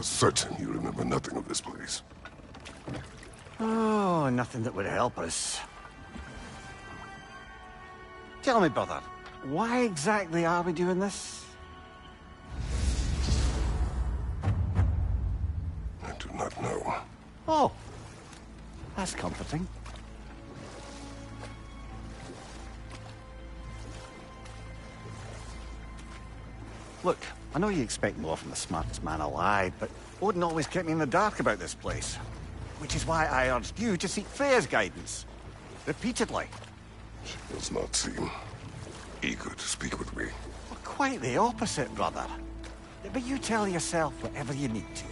certain you remember nothing of this place. Oh, nothing that would help us. Tell me, brother, why exactly are we doing this? I do not know. Oh, that's comforting. Look, I know you expect more from the smartest man alive, but Odin always kept me in the dark about this place. Which is why I urged you to seek Freya's guidance. Repeatedly. She does not seem eager to speak with me. Well, quite the opposite, brother. But you tell yourself whatever you need to.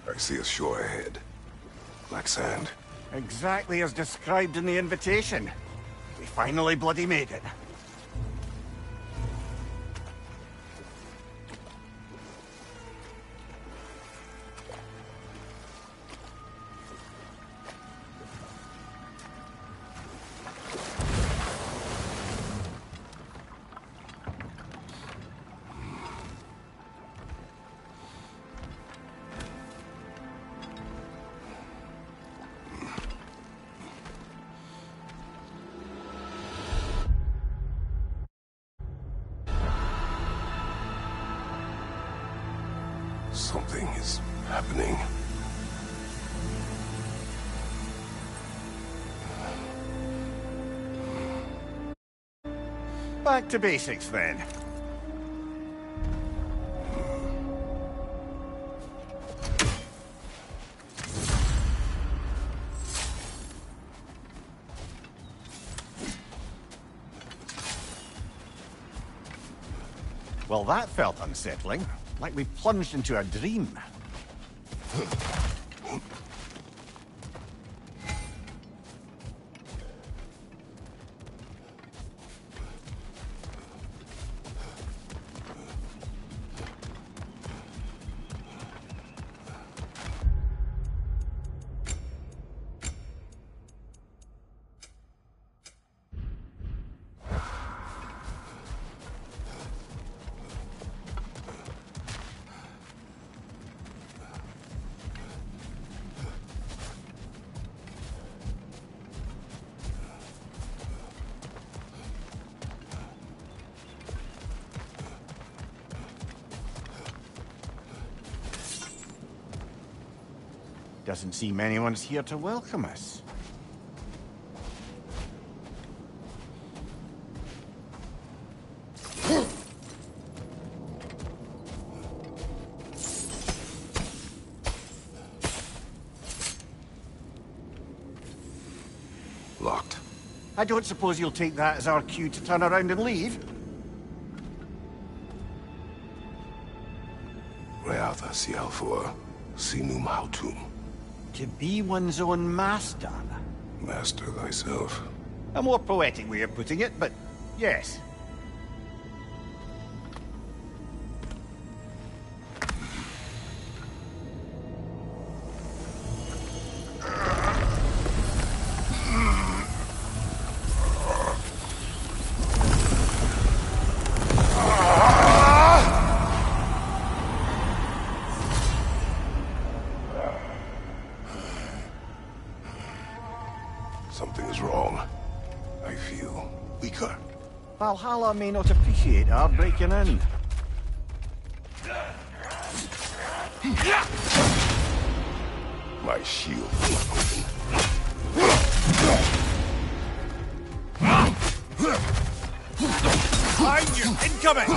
I see a shore ahead. Black sand. Exactly as described in the invitation. We finally bloody made it. Something is happening. Back to basics, then. Well, that felt unsettling. Like we plunged into a dream. Doesn't seem anyone's here to welcome us. Locked. I don't suppose you'll take that as our cue to turn around and leave? Reatha Sialfur, Sinum Hautum. To be one's own master. Master thyself. A more poetic way of putting it, but yes. Something is wrong. I feel weaker. Valhalla may not appreciate our breaking in. My shield. Behind you! Incoming!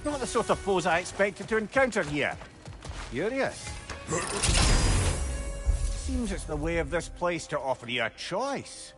Not the sort of foes I expected to encounter here. Curious. Seems it's the way of this place to offer you a choice.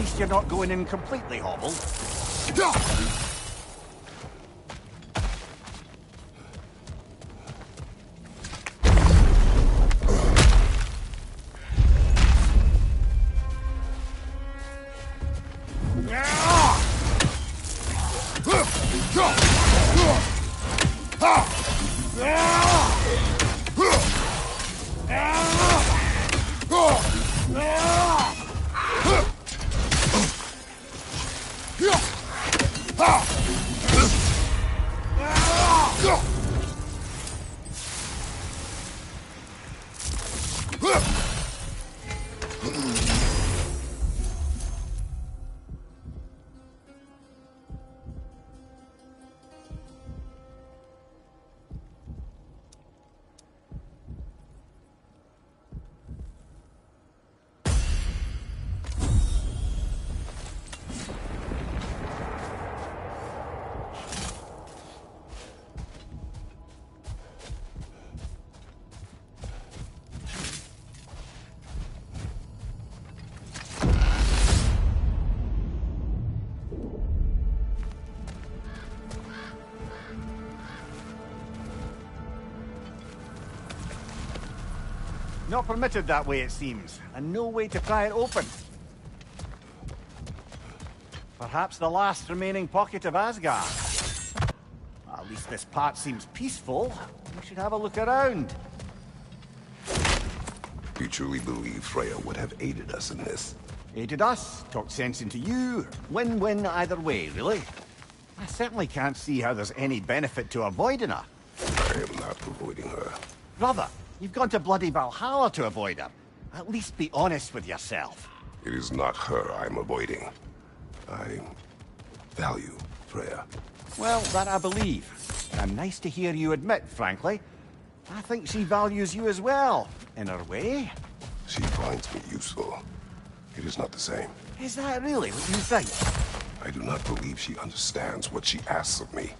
least you're not going in completely hobbled. Not permitted that way, it seems, and no way to pry it open. Perhaps the last remaining pocket of Asgard. At least this part seems peaceful. We should have a look around. You truly believe Freya would have aided us in this? Aided us, talked sense into you. Win-win either way, really. I certainly can't see how there's any benefit to avoiding her. I am not avoiding her. Brother, you've gone to bloody Valhalla to avoid her. At least be honest with yourself. It is not her I'm avoiding. I value Freya. Well, that I believe. And nice to hear you admit, frankly. I think she values you as well, in her way. She finds me useful. It is not the same. Is that really what you think? I do not believe she understands what she asks of me.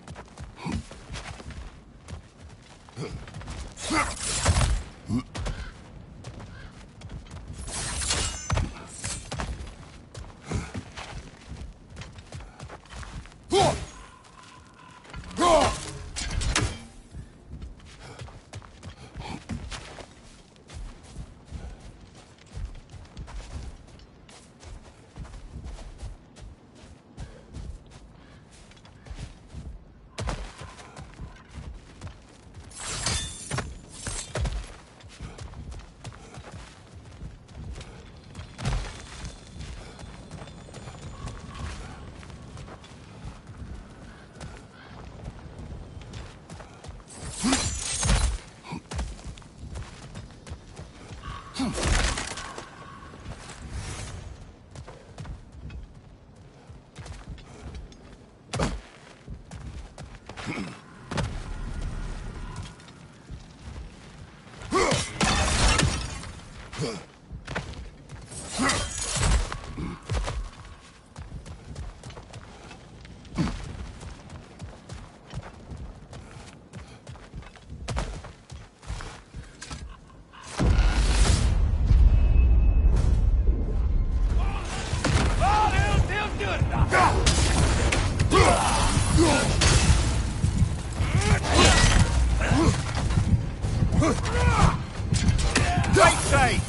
Right side!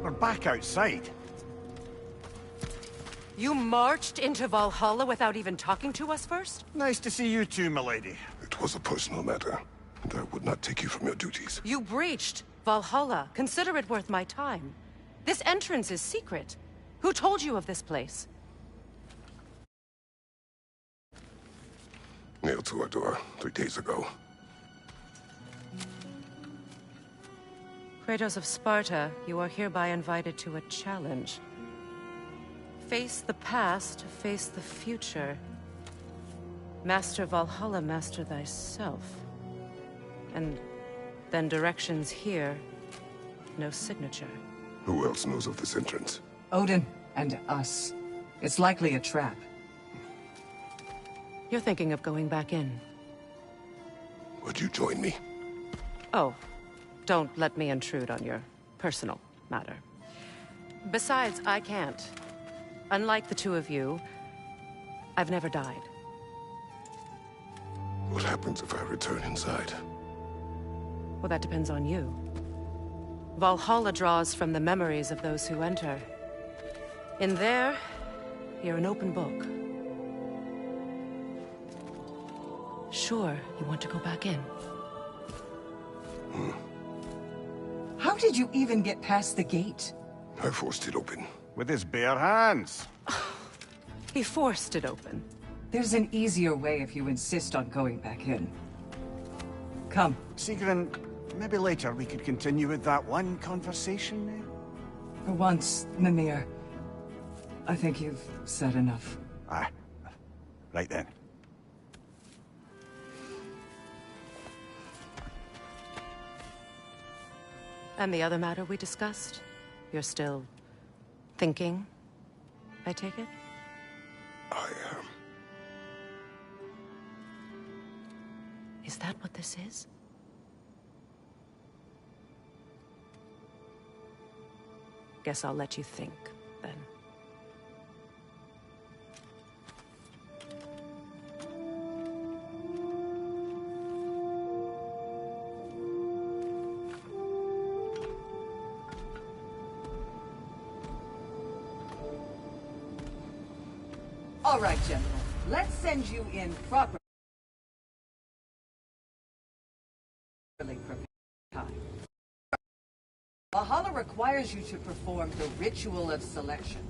We're back outside. You marched into Valhalla without even talking to us first? Nice to see you too, milady. It was a personal matter, and I would not take you from your duties. You breached Valhalla. Consider it worth my time. This entrance is secret. Who told you of this place? Nailed to our door 3 days ago. Kratos of Sparta, you are hereby invited to a challenge. Face the past, face the future. Master Valhalla, master thyself. And Then directions here, no signature. Who else knows of this entrance? Odin and us. It's likely a trap. You're thinking of going back in. Would you join me? Oh, don't let me intrude on your personal matter. Besides, I can't. Unlike the two of you, I've never died. What happens if I return inside? Well, that depends on you. Valhalla draws from the memories of those who enter. In there, you're an open book. Sure, you want to go back in. How did you even get past the gate? I forced it open. With his bare hands. He forced it open. There's an easier way if you insist on going back in. Come. Sigrun, maybe later we could continue with that one conversation, eh? For once, Mimir. I think you've said enough. Aye. Right then. And the other matter we discussed? You're still thinking, I take it? I am. Is that what this is? Guess I'll let you think, then. All right, General. Let's send you in properly prepared time. Valhalla requires you to perform the ritual of selection.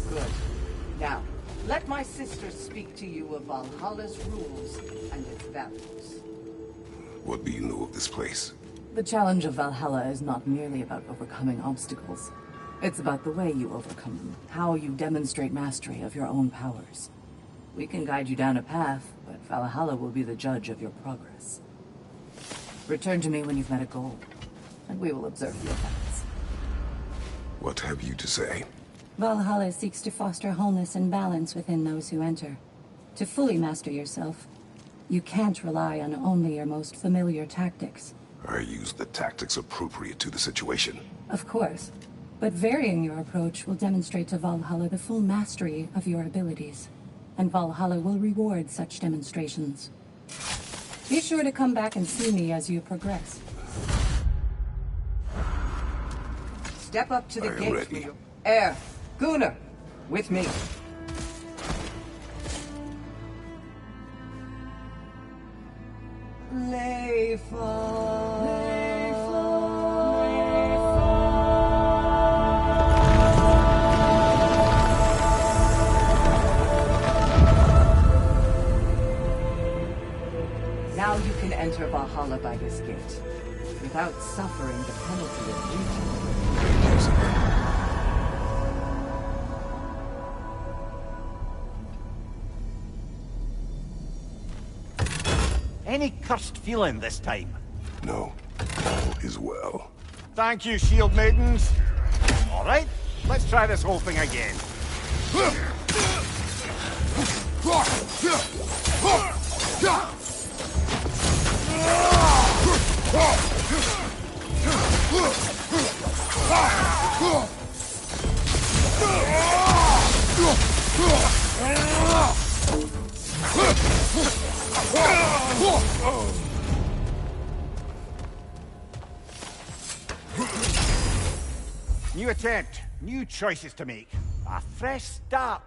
Good. Now, let my sister speak to you of Valhalla's rules and its values. What do you know of this place? The challenge of Valhalla is not merely about overcoming obstacles. It's about the way you overcome them, how you demonstrate mastery of your own powers. We can guide you down a path, but Valhalla will be the judge of your progress. Return to me when you've met a goal, and we will observe the effects. What have you to say? Valhalla seeks to foster wholeness and balance within those who enter. To fully master yourself, you can't rely on only your most familiar tactics. I use the tactics appropriate to the situation. Of course, but varying your approach will demonstrate to Valhalla the full mastery of your abilities, and Valhalla will reward such demonstrations. Be sure to come back and see me as you progress. Step up to the I am gate. ready. Air, Gunnar, with me. Now you can enter Valhalla by this gate, without suffering the penalty of duty. Any cursed feeling this time? No, all is well. Thank you, shield maidens. All right, let's try this whole thing again. New attempt, new choices to make. A fresh start.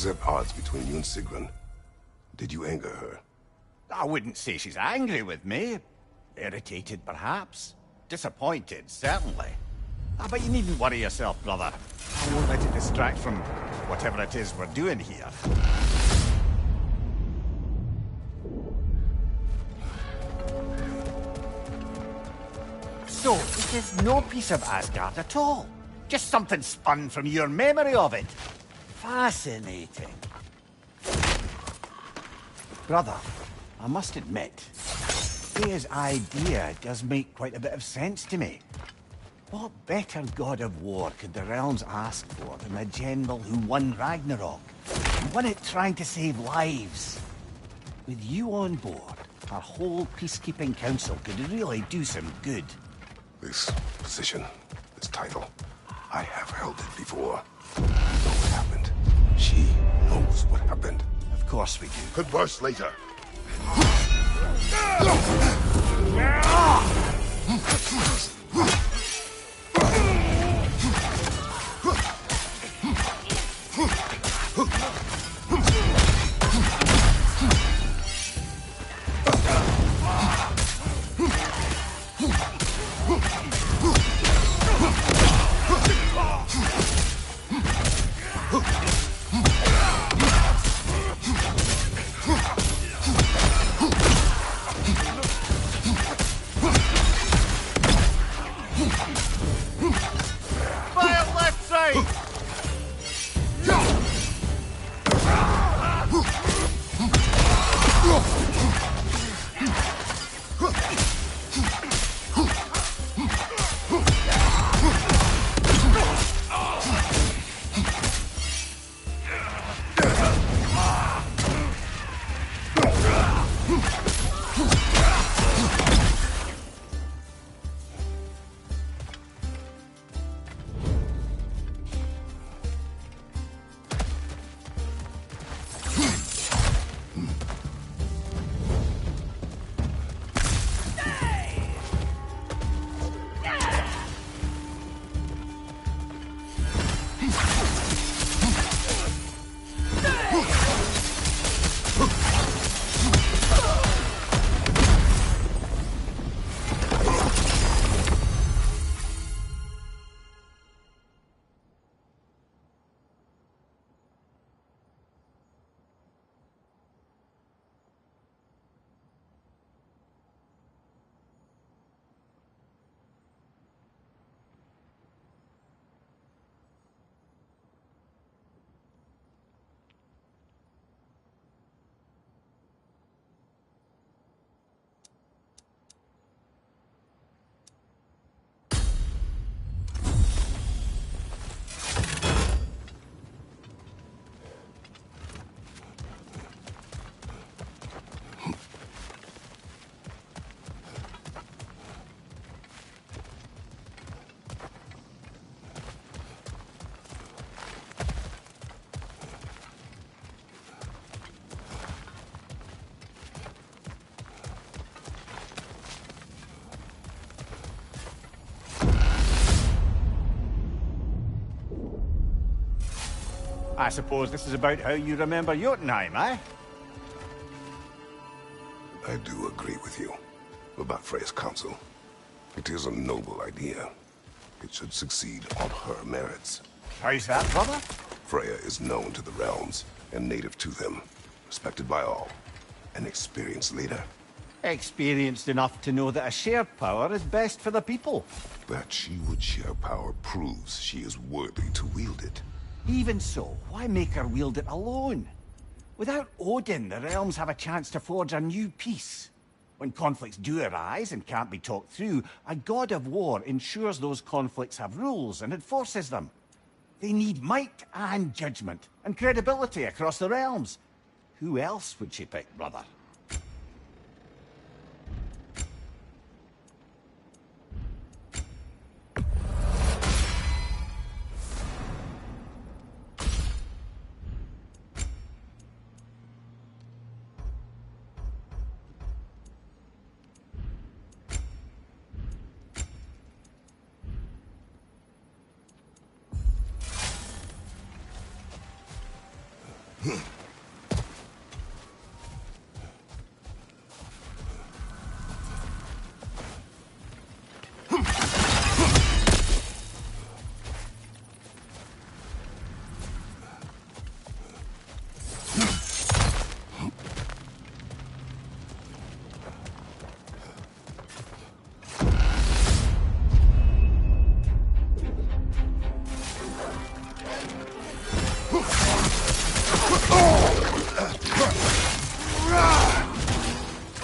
At odds between you and Sigrun. Did you anger her? I wouldn't say she's angry with me. Irritated, perhaps. Disappointed, certainly. But you needn't worry yourself, brother. I won't let it distract from whatever it is we're doing here. So, it is no piece of Asgard at all. Just something spun from your memory of it. Fascinating. Brother, I must admit, his idea does make quite a bit of sense to me. What better god of war could the realms ask for than the general who won Ragnarok? And won it trying to save lives. With you on board, our whole peacekeeping council could really do some good. This position, this title, I have held it before. I know what happened. She knows what happened. Of course we do. Converse later. I suppose this is about how you remember Jotunheim, eh? I do agree with you about Freya's council. It is a noble idea. It should succeed on her merits. How's that, brother? Freya is known to the realms and native to them, respected by all, an experienced leader. Experienced enough to know that a shared power is best for the people. That she would share power proves she is worthy to wield it. Even so, why make her wield it alone? Without Odin, the realms have a chance to forge a new peace. When conflicts do arise and can't be talked through, a god of war ensures those conflicts have rules and enforces them. They need might and judgment, and credibility across the realms. Who else would she pick, brother?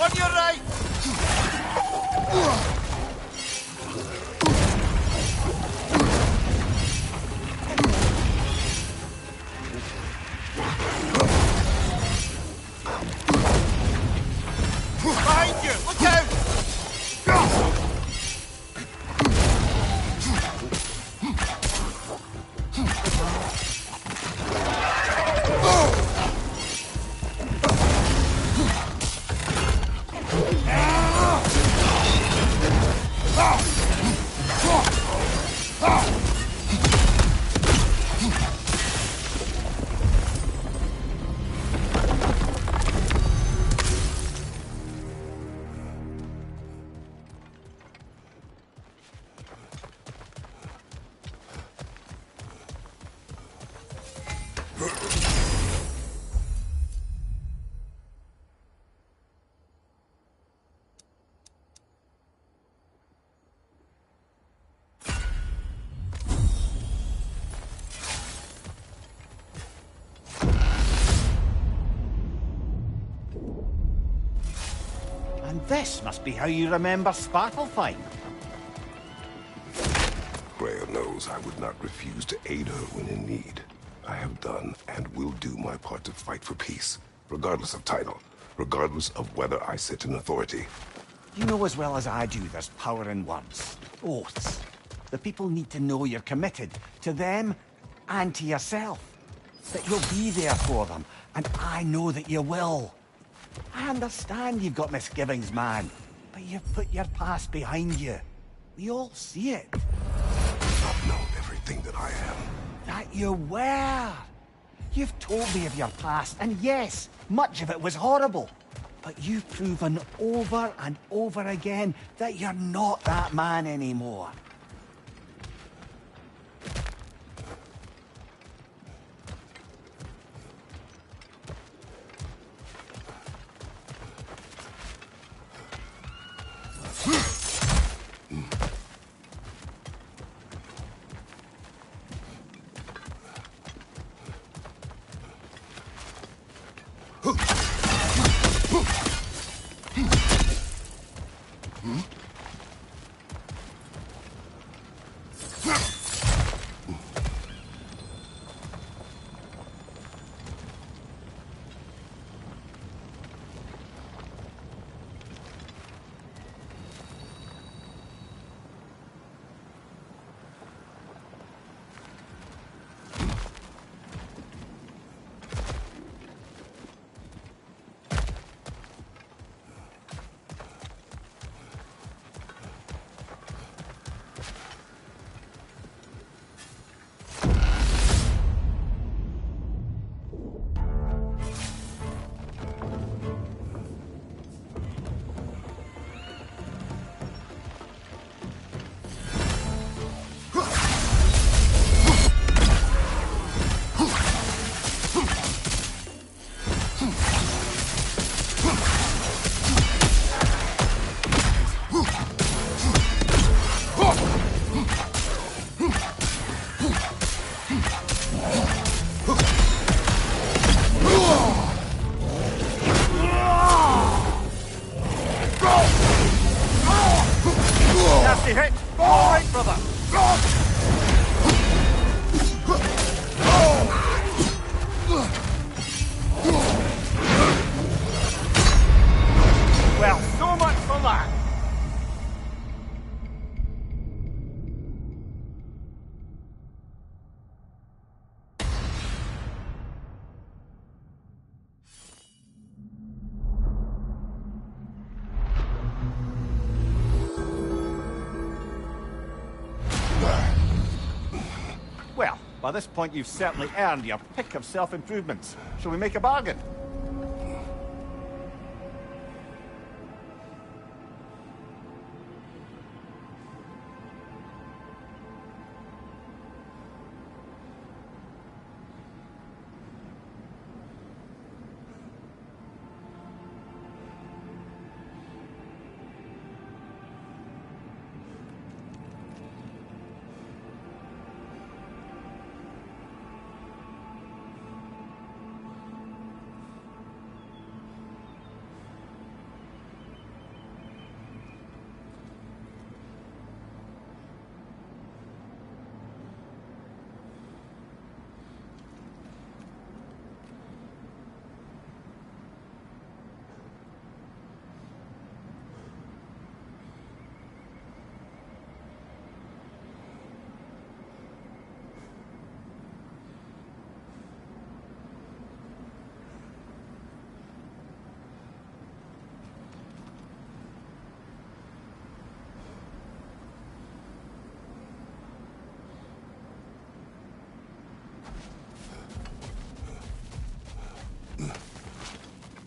On your right! Behind you! Look out! And this must be how you remember Svartalfheim. Freya knows I would not refuse to aid her when in need. I have done and will do my part to fight for peace, regardless of title, regardless of whether I sit in authority. You know as well as I do there's power in words. Oaths. The people need to know you're committed to them and to yourself. That you'll be there for them, and I know that you will. I understand you've got misgivings, man, but you've put your past behind you. We all see it. I've not known everything that I am. That you were. You've told me of your past, and yes, much of it was horrible. But you've proven over and over again that you're not that man anymore. Nasty hit! All right, brother! Well, so much for that! Well, by this point you've certainly earned your pick of self-improvements. Shall we make a bargain?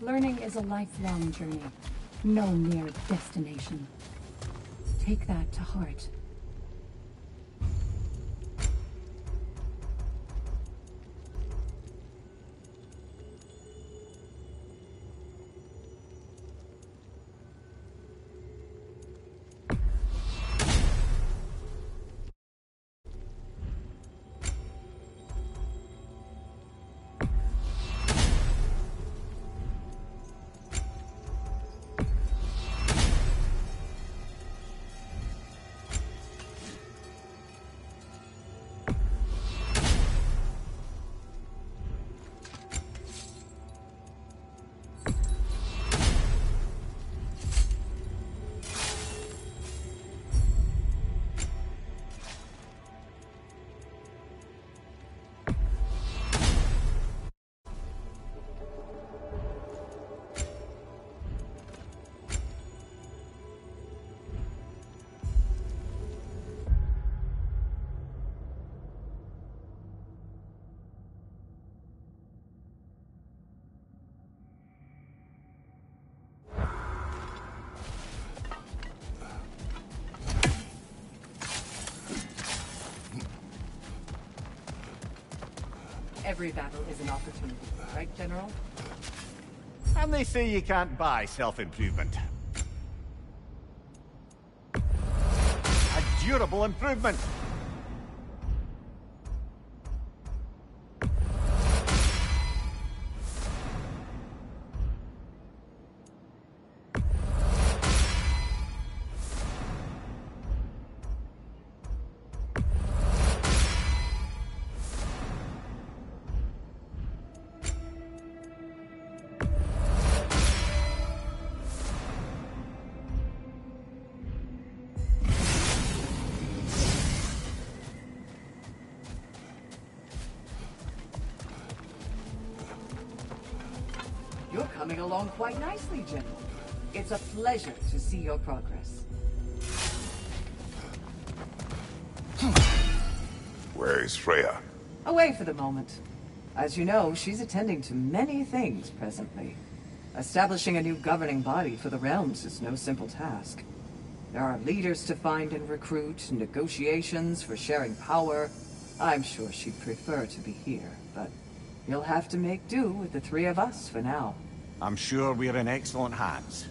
Learning is a lifelong journey, no mere destination. Take that to heart. Every battle is an opportunity, right, General? And they say you can't buy self-improvement. A durable improvement! You're coming along quite nicely, General. It's a pleasure to see your progress. Where is Freya? Away for the moment. As you know, she's attending to many things presently. Establishing a new governing body for the realms is no simple task. There are leaders to find and recruit, negotiations for sharing power. I'm sure she'd prefer to be here, but you'll have to make do with the three of us for now. I'm sure we're in excellent hands.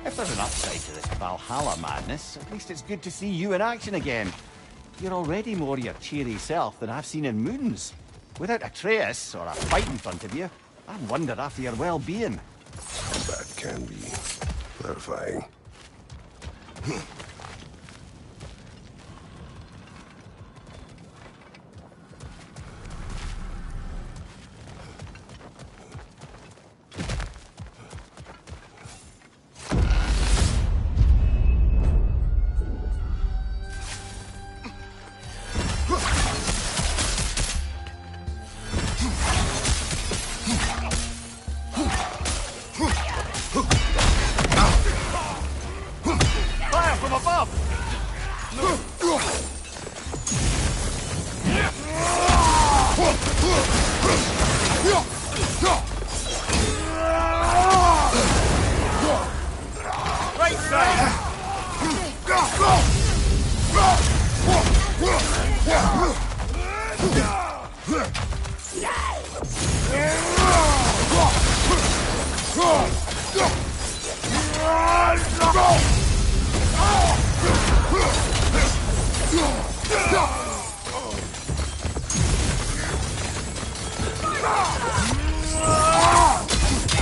If there's an upside to this Valhalla madness, at least it's good to see you in action again. You're already more your cheery self than I've seen in moons. Without Atreus, or a fight in front of you, I wonder after your well-being. That can be clarifying. Fire from above! Right side!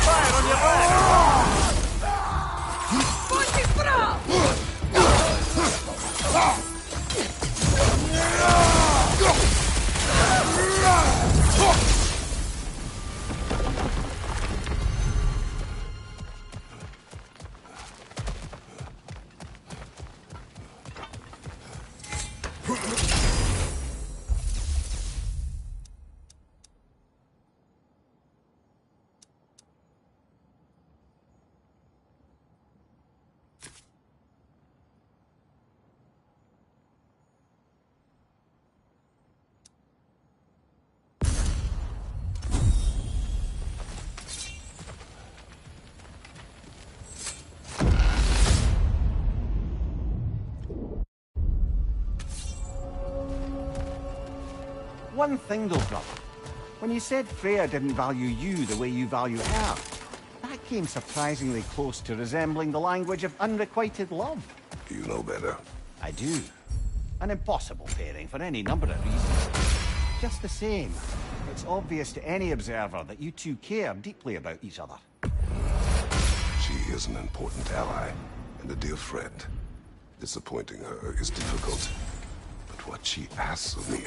Fire on your back! One thing though, brother. When you said Freya didn't value you the way you value her, that came surprisingly close to resembling the language of unrequited love. You know better. I do. An impossible pairing for any number of reasons. Just the same, it's obvious to any observer that you two care deeply about each other. She is an important ally and a dear friend. Disappointing her is difficult. But what she asks of me,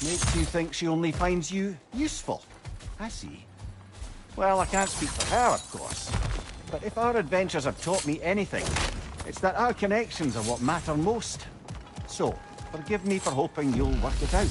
Makes you think she only finds you useful. I see. Well, I can't speak for her, of course. But if our adventures have taught me anything, it's that our connections are what matter most. So, forgive me for hoping you'll work it out.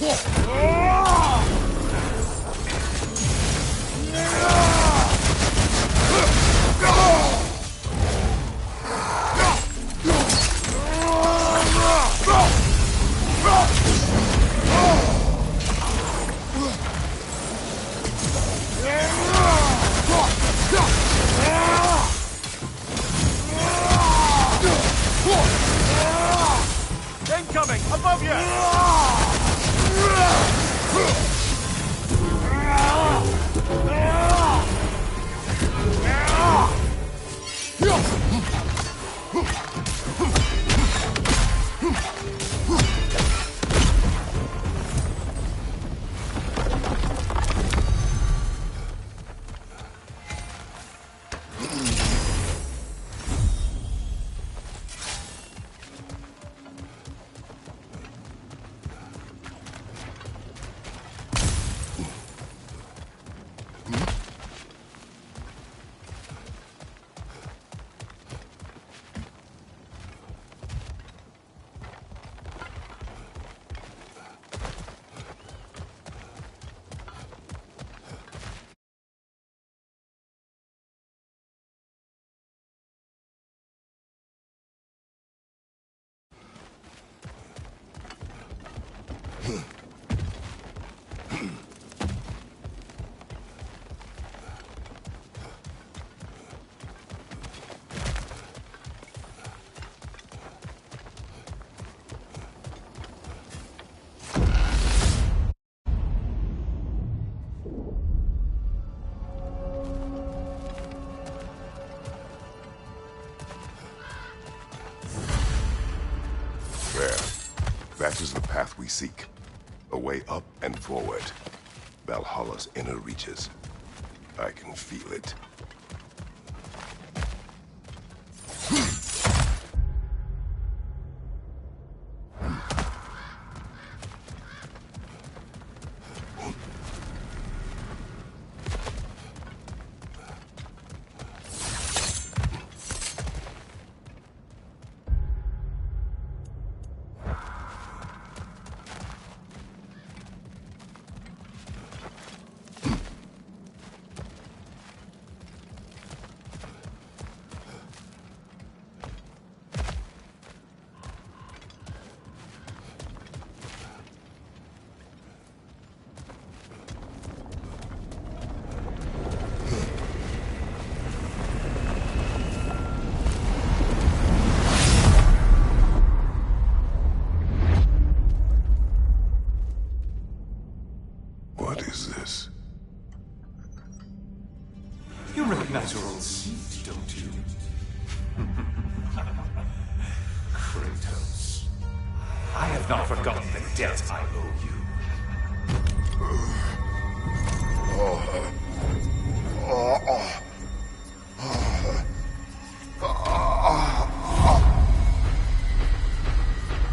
Incoming! Above you! That is the path we seek. A way up and forward. Valhalla's inner reaches. I can feel it. What is this? You recognize your old seat, don't you? Kratos. I have not forgotten the debt I owe you.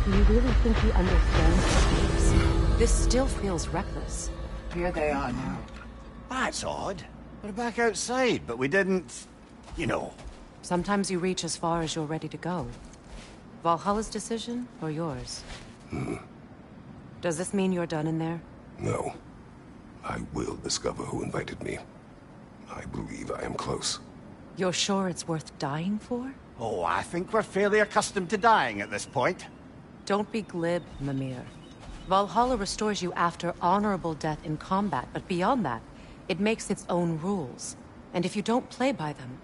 Do you really think he understands this? This still feels reckless. Here they are now. That's odd. We're back outside, but we didn't... you know. Sometimes you reach as far as you're ready to go. Valhalla's decision, or yours? Does this mean you're done in there? No. I will discover who invited me. I believe I am close. You're sure it's worth dying for? Oh, I think we're fairly accustomed to dying at this point. Don't be glib, Mimir. Valhalla restores you after honorable death in combat, but beyond that, it makes its own rules. And if you don't play by them...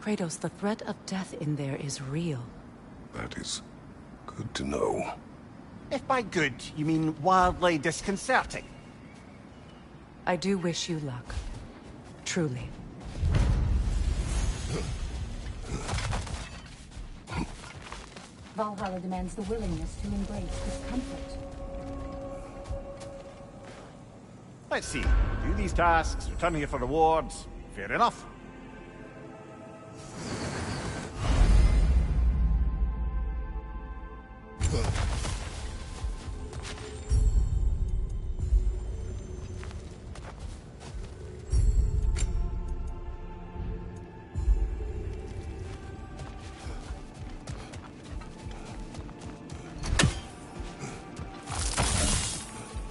Kratos, the threat of death in there is real. That is good to know. If by good, you mean wildly disconcerting. I do wish you luck. Truly. Valhalla demands the willingness to embrace discomfort. Let's see. Do these tasks, return here for rewards. Fair enough.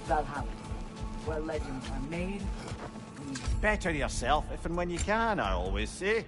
Valhalla, where legends are made. Better yourself if and when you can, I always say.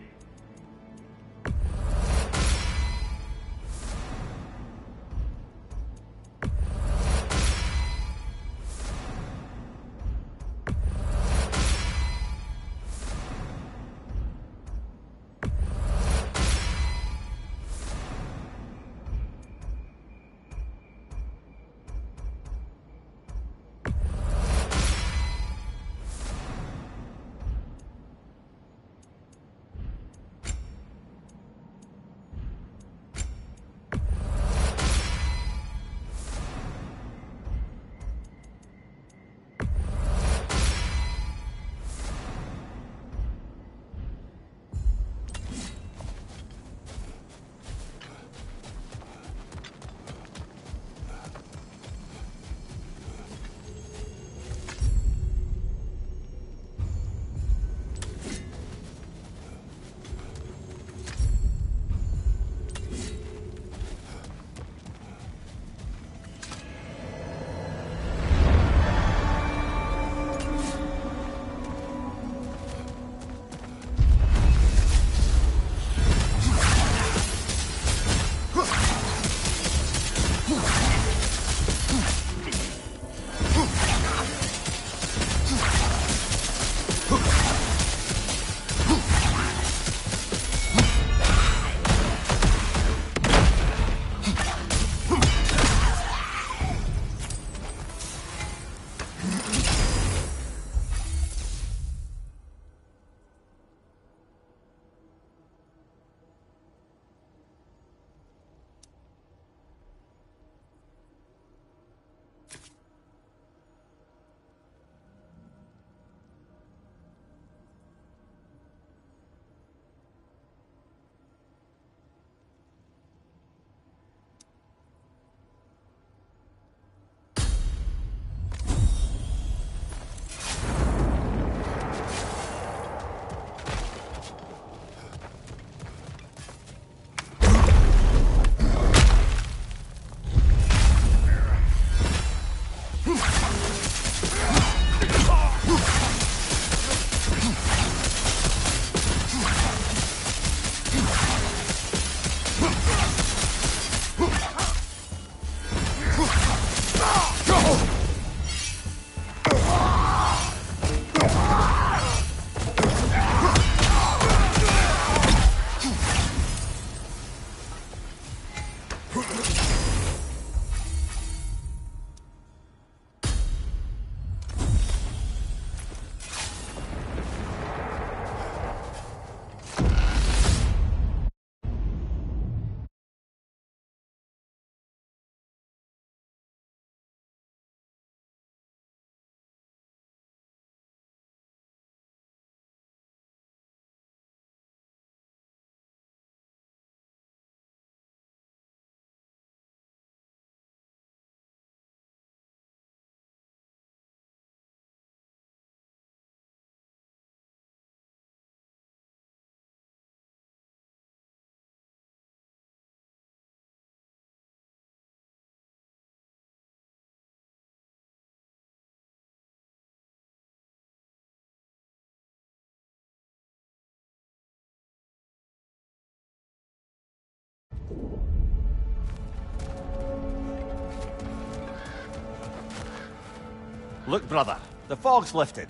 Look, brother, the fog's lifted.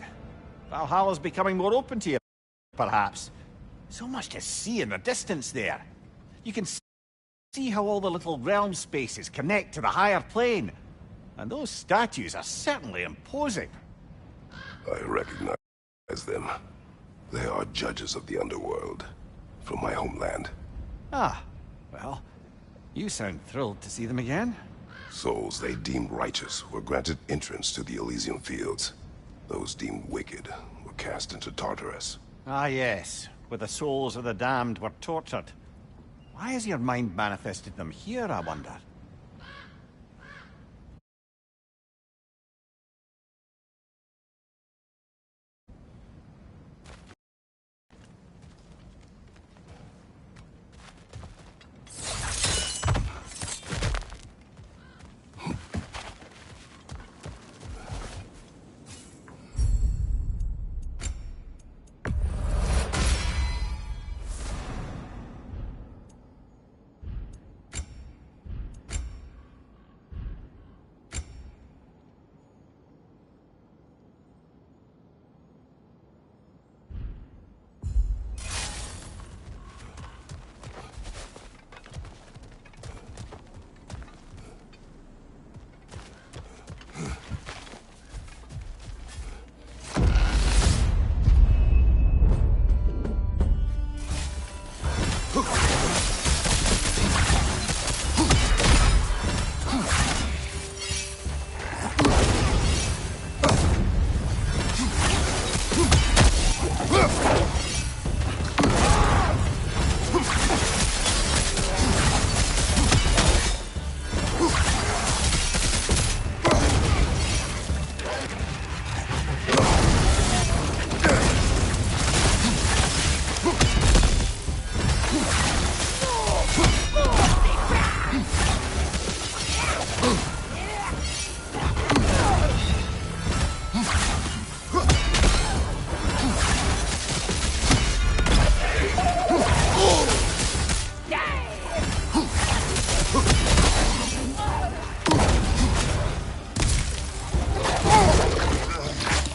Valhalla's becoming more open to you, perhaps. So much to see in the distance there. You can see how all the little realm spaces connect to the higher plane. And those statues are certainly imposing. I recognize them. They are judges of the underworld, from my homeland. Ah, well, you sound thrilled to see them again. Souls they deemed righteous were granted entrance to the Elysium Fields. Those deemed wicked were cast into Tartarus. Ah, yes, where the souls of the damned were tortured. Why has your mind manifested them here, I wonder?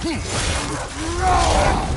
Hmm.